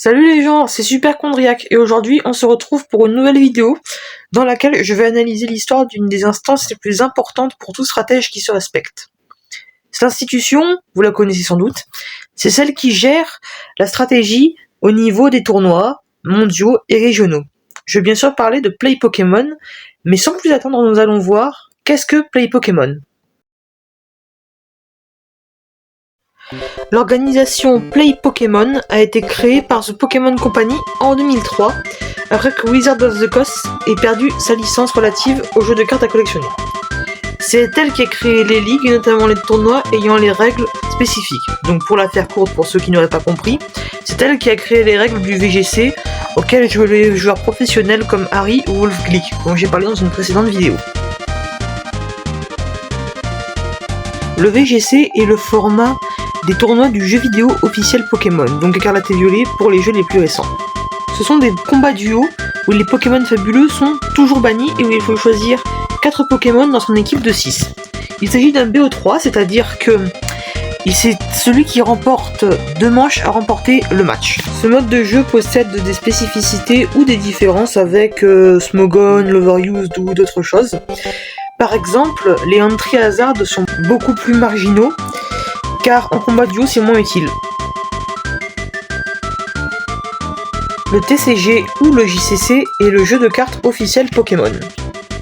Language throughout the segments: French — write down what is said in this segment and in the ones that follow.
Salut les gens, c'est Superchondriac et aujourd'hui on se retrouve pour une nouvelle vidéo dans laquelle je vais analyser l'histoire d'une des instances les plus importantes pour tout stratège qui se respecte. Cette institution, vous la connaissez sans doute, c'est celle qui gère la stratégie au niveau des tournois mondiaux et régionaux. Je vais bien sûr parler de Play Pokémon, mais sans plus attendre nous allons voir qu'est-ce que Play Pokémon. L'organisation Play Pokémon a été créée par The Pokémon Company en 2003, après que Wizards of the Coast ait perdu sa licence relative aux jeux de cartes à collectionner. C'est elle qui a créé les ligues, et notamment les tournois ayant les règles spécifiques. Donc pour la faire courte, pour ceux qui n'auraient pas compris, c'est elle qui a créé les règles du VGC, auxquelles jouent les joueurs professionnels comme Harry ou Wolf Glick, dont j'ai parlé dans une précédente vidéo. Le VGC est le format des tournois du jeu vidéo officiel Pokémon, donc Écarlate et Violet pour les jeux les plus récents. Ce sont des combats duo où les Pokémon fabuleux sont toujours bannis et où il faut choisir 4 Pokémon dans son équipe de 6. Il s'agit d'un BO3, c'est-à-dire que c'est celui qui remporte 2 manches à remporter le match. Ce mode de jeu possède des spécificités ou des différences avec Smogon, l'Overused ou d'autres choses. Par exemple, les entries hasard sont beaucoup plus marginaux, car en combat duo c'est moins utile. Le TCG ou le JCC est le jeu de cartes officiel Pokémon.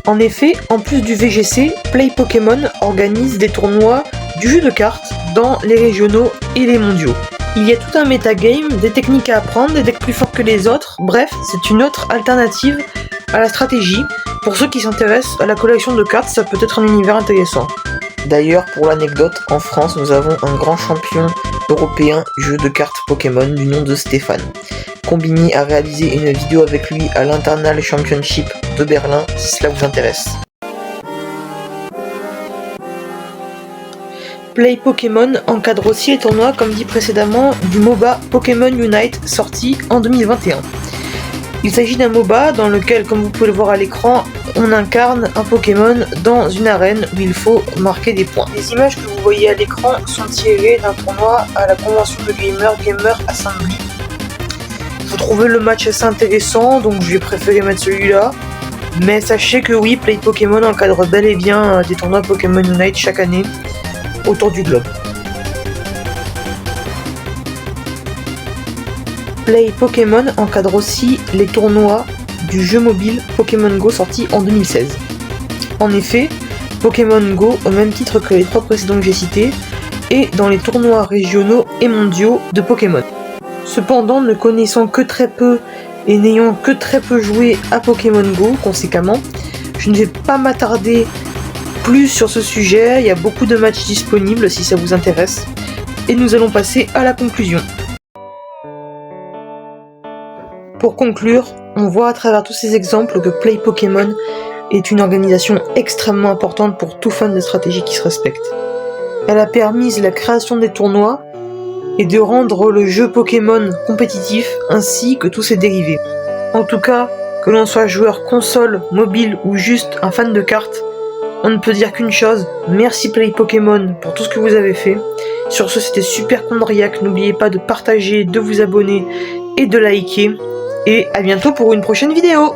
En effet, en plus du VGC, Play Pokémon organise des tournois du jeu de cartes dans les régionaux et les mondiaux. Il y a tout un metagame, des techniques à apprendre, des decks plus forts que les autres, bref, c'est une autre alternative à la stratégie. Pour ceux qui s'intéressent à la collection de cartes, ça peut être un univers intéressant. D'ailleurs, pour l'anecdote, en France, nous avons un grand champion européen jeu de cartes Pokémon du nom de Stéphane. Combini a réalisé une vidéo avec lui à l'Internal Championship de Berlin, si cela vous intéresse. Play Pokémon encadre aussi les tournois, comme dit précédemment, du MOBA Pokémon Unite sorti en 2021. Il s'agit d'un MOBA dans lequel, comme vous pouvez le voir à l'écran, on incarne un Pokémon dans une arène où il faut marquer des points. Les images que vous voyez à l'écran sont tirées d'un tournoi à la convention de Gamer Assembly. Vous trouvez le match assez intéressant, donc j'ai préféré mettre celui-là. Mais sachez que oui, Play Pokémon encadre bel et bien des tournois Pokémon Unite chaque année autour du globe. Play Pokémon encadre aussi les tournois du jeu mobile Pokémon Go sorti en 2016. En effet, Pokémon Go, au même titre que les 3 précédents que j'ai cités, est dans les tournois régionaux et mondiaux de Pokémon. Cependant, ne connaissant que très peu et n'ayant que très peu joué à Pokémon Go, conséquemment, je ne vais pas m'attarder plus sur ce sujet, il y a beaucoup de matchs disponibles si ça vous intéresse, et nous allons passer à la conclusion. Pour conclure, on voit à travers tous ces exemples que Play Pokémon est une organisation extrêmement importante pour tout fan de stratégie qui se respecte. Elle a permis la création des tournois et de rendre le jeu Pokémon compétitif ainsi que tous ses dérivés. En tout cas, que l'on soit joueur console, mobile ou juste un fan de cartes, on ne peut dire qu'une chose, merci Play Pokémon pour tout ce que vous avez fait. Sur ce, c'était Superchondriac, n'oubliez pas de partager, de vous abonner et de liker. Et à bientôt pour une prochaine vidéo.